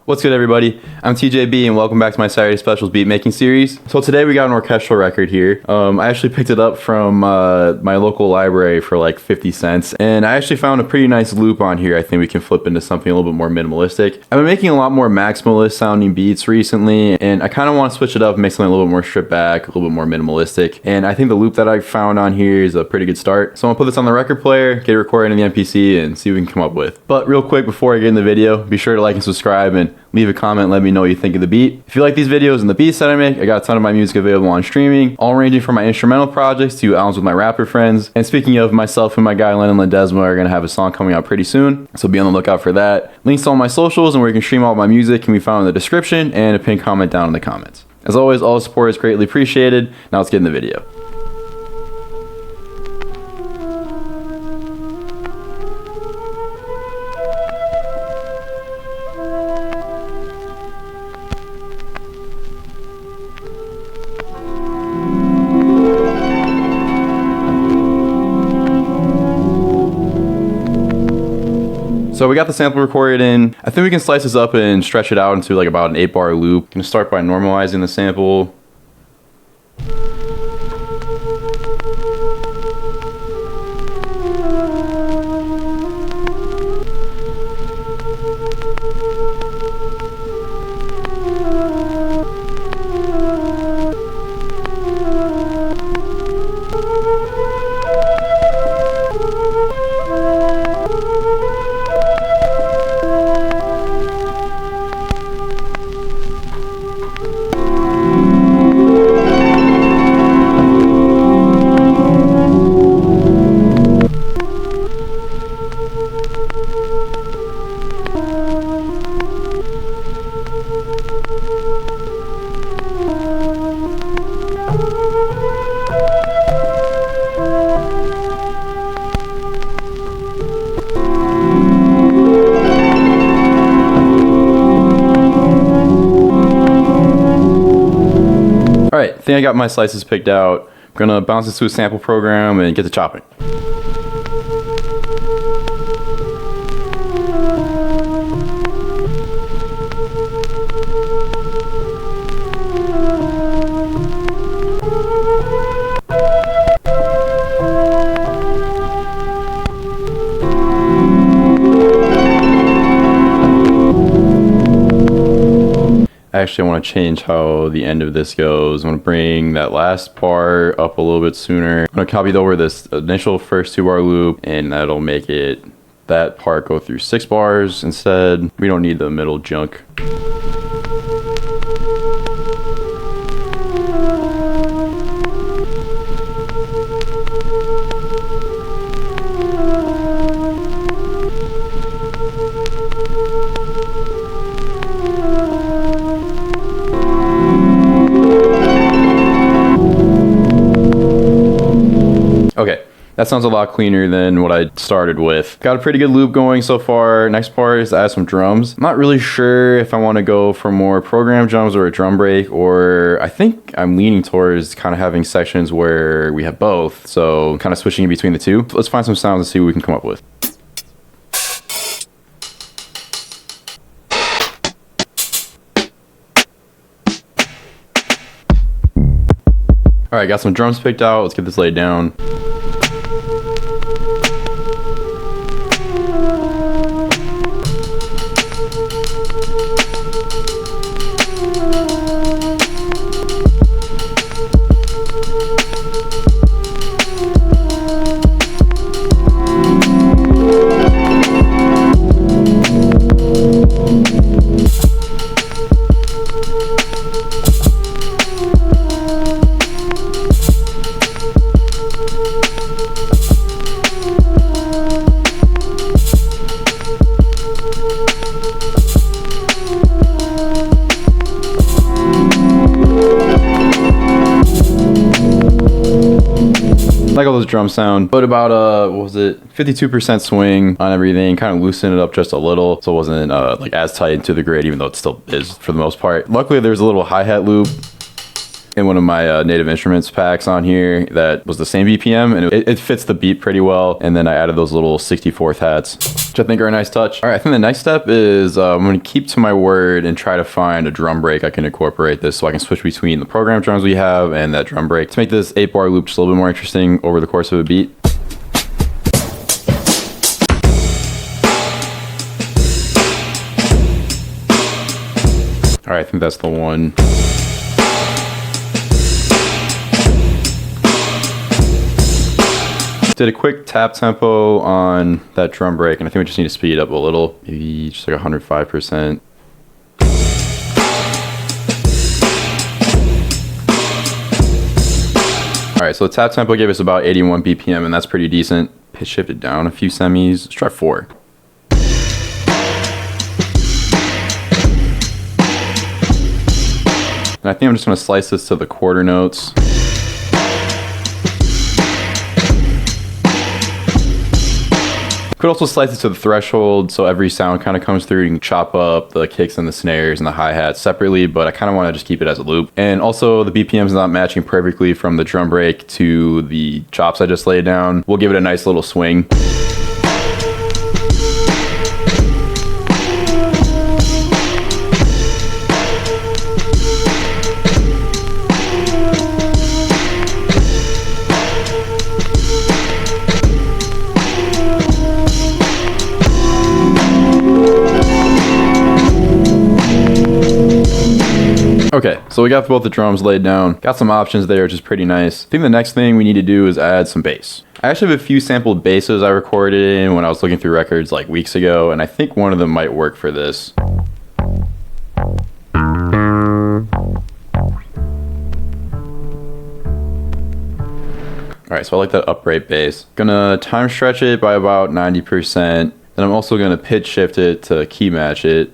What's good, everybody? I'm TJB and welcome back to my Saturday Specials beat making series. So today we got an orchestral record here. I actually picked it up from my local library for like 50 cents, and I actually found a pretty nice loop on here. I think we can flip into something a little bit more minimalistic. I've been making a lot more maximalist sounding beats recently, and I kind of want to switch it up and make something a little bit more stripped back, a little bit more minimalistic. And I think the loop that I found on here is a pretty good start. So I'm gonna put this on the record player, get it recorded in the MPC, and see what we can come up with. But real quick, before I get in the video, be sure to like and subscribe and leave a comment, let me know what you think of the beat. If you like these videos and the beats that I make, I got a ton of my music available on streaming, all ranging from my instrumental projects to albums with my rapper friends. And speaking of, myself and my guy Lennon Ledesma are gonna have a song coming out pretty soon, so be on the lookout for that. Links to all my socials and where you can stream all my music can be found in the description and a pinned comment down in the comments. As always, all the support is greatly appreciated. Now let's get in the video. So we got the sample recorded in. I think we can slice this up and stretch it out into like about an 8-bar loop. Gonna start by normalizing the sample. Alright, I think I got my slices picked out. I'm gonna bounce this to a sample program and get to chopping. Actually, I want to change how the end of this goes. I want to bring that last bar up a little bit sooner. I'm going to copy over this initial first 2-bar loop, and that'll make it that part go through 6 bars instead. We don't need the middle junk. Okay, that sounds a lot cleaner than what I started with. Got a pretty good loop going so far. Next part is to add some drums. I'm not really sure if I want to go for more programmed drums or a drum break, or I think I'm leaning towards kind of having sections where we have both, so kind of switching in between the two. Let's find some sounds and see what we can come up with. Alright, got some drums picked out. Let's get this laid down. Like all those drums sound, but about what was it, 52% swing on everything, kind of loosen it up just a little so it wasn't like as tight into the grid, even though it still is for the most part. Luckily there's a little hi-hat loop in one of my Native Instruments packs on here that was the same BPM, and it fits the beat pretty well. And then I added those little 64th hats, which I think are a nice touch. All right, I think the next step is I'm going to keep to my word and try to find a drum break I can incorporate this so I can switch between the program drums we have and that drum break to make this 8-bar loop just a little bit more interesting over the course of a beat. All right, I think that's the one. Did a quick tap tempo on that drum break, and I think we just need to speed it up a little, maybe just like 105%. All right, so the tap tempo gave us about 81 BPM, and that's pretty decent. Pitch shifted down a few semis. Let's try 4. And I think I'm just going to slice this to the quarter notes. Could also slice it to the threshold so every sound kind of comes through. You can chop up the kicks and the snares and the hi-hats separately, but I kind of want to just keep it as a loop. And also the BPM's not matching perfectly from the drum break to the chops I just laid down. We'll give it a nice little swing. Okay, so we got both the drums laid down. Got some options there, which is pretty nice. I think the next thing we need to do is add some bass. I actually have a few sampled basses I recorded in when I was looking through records like weeks ago, and I think one of them might work for this. Alright, so I like that upright bass. Gonna time stretch it by about 90%. Then I'm also gonna pitch shift it to key match it.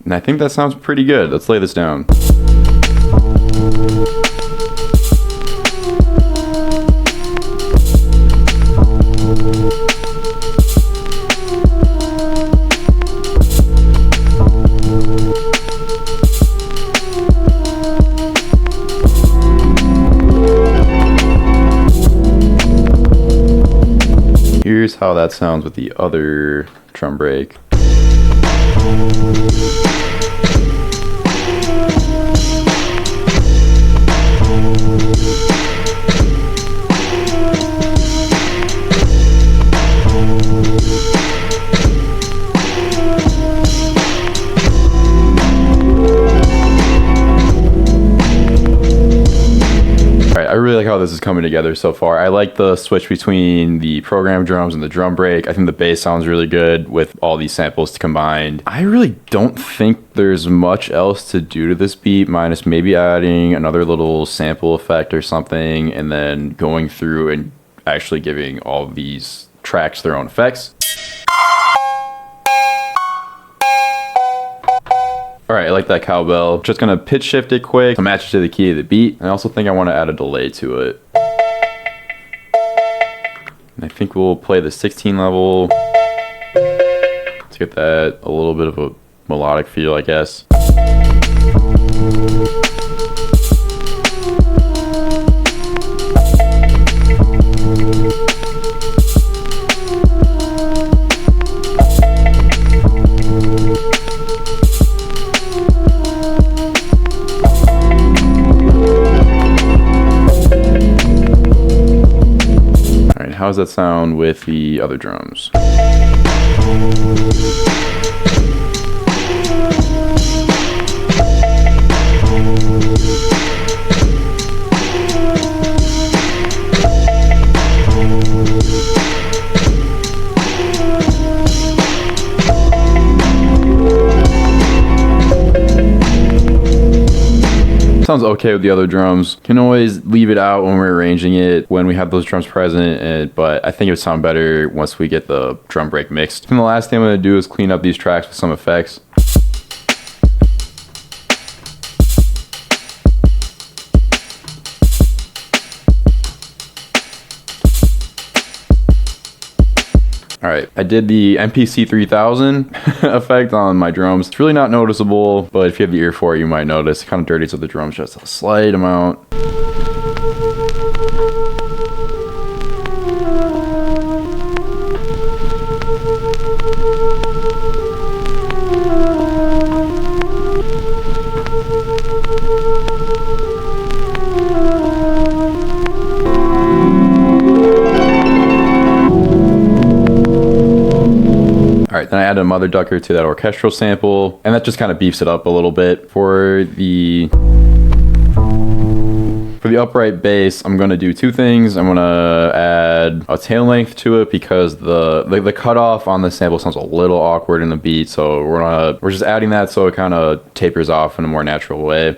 And I think that sounds pretty good. Let's lay this down. Here's how that sounds with the other drum break. I really like how this is coming together so far. I like the switch between the program drums and the drum break. I think the bass sounds really good with all these samples combined. I really don't think there's much else to do to this beat, minus maybe adding another little sample effect or something, and then going through and actually giving all these tracks their own effects. All right, I like that cowbell. Just gonna pitch shift it quick to match it to the key of the beat. I also think I want to add a delay to it. And I think we'll play the 16 level to get that a little bit of a melodic feel, I guess. How does that sound with the other drums? Sounds okay with the other drums. Can always leave it out when we're arranging it when we have those drums present, but I think it would sound better once we get the drum break mixed. And the last thing I'm going to do is clean up these tracks with some effects. All right, I did the MPC 3000 effect on my drums. It's really not noticeable, but if you have the ear for it, you might notice. It kind of dirties up the drums just a slight amount. All right, then I added a mother ducker to that orchestral sample, and that just kind of beefs it up a little bit. For the upright bass, I'm gonna do two things. I'm gonna add a tail length to it because the cutoff on the sample sounds a little awkward in the beat, so we're just adding that so it kind of tapers off in a more natural way.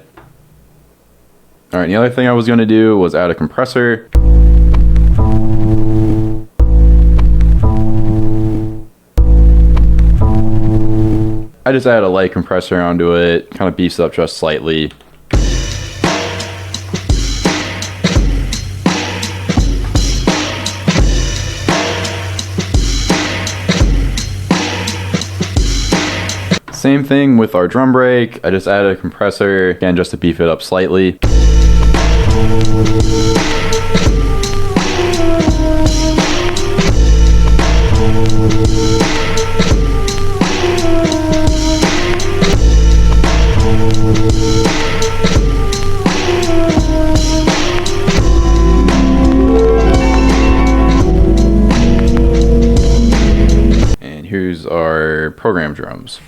All right, the other thing I was gonna do was add a compressor. I just added a light compressor onto it, kind of beefs it up just slightly. Same thing with our drum break. I just added a compressor, again, just to beef it up slightly. Here's our program drums.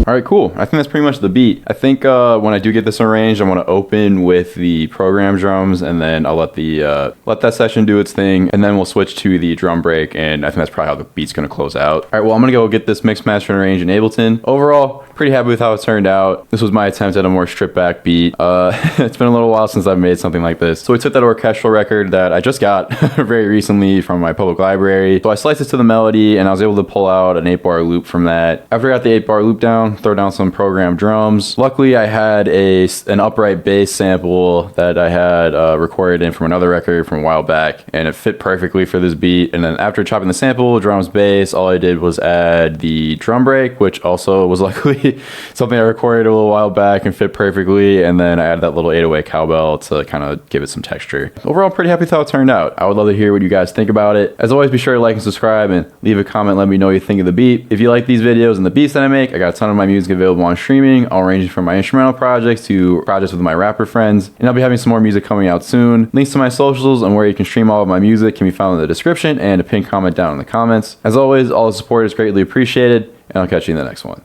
All right, cool. I think that's pretty much the beat. I think when I do get this arranged, I want to open with the program drums, and then I'll let that section do its thing, and then we'll switch to the drum break, and I think that's probably how the beat's going to close out. All right, well, I'm going to go get this mix, master, and arrange in Ableton. Overall, pretty happy with how it turned out. This was my attempt at a more stripped back beat. It's been a little while since I've made something like this. So we took that orchestral record that I just got very recently from my public library. So I sliced it to the melody, and I was able to pull out an 8-bar loop from that. After I got the 8-bar loop down, throw down some programmed drums. Luckily, I had an upright bass sample that I had recorded in from another record from a while back, and it fit perfectly for this beat. And then after chopping the sample, drums, bass, all I did was add the drum break, which also was luckily something I recorded a little while back and fit perfectly. And then I added that little 808 cowbell to kind of give it some texture. Overall, I'm pretty happy with how it turned out. I would love to hear what you guys think about it. As always, be sure to like and subscribe and leave a comment. Let me know what you think of the beat. If you like these videos and the beats that I make, I got a ton of my music available on streaming, all ranging from my instrumental projects to projects with my rapper friends. And I'll be having some more music coming out soon. Links to my socials and where you can stream all of my music can be found in the description and a pinned comment down in the comments. As always, all the support is greatly appreciated, and I'll catch you in the next one.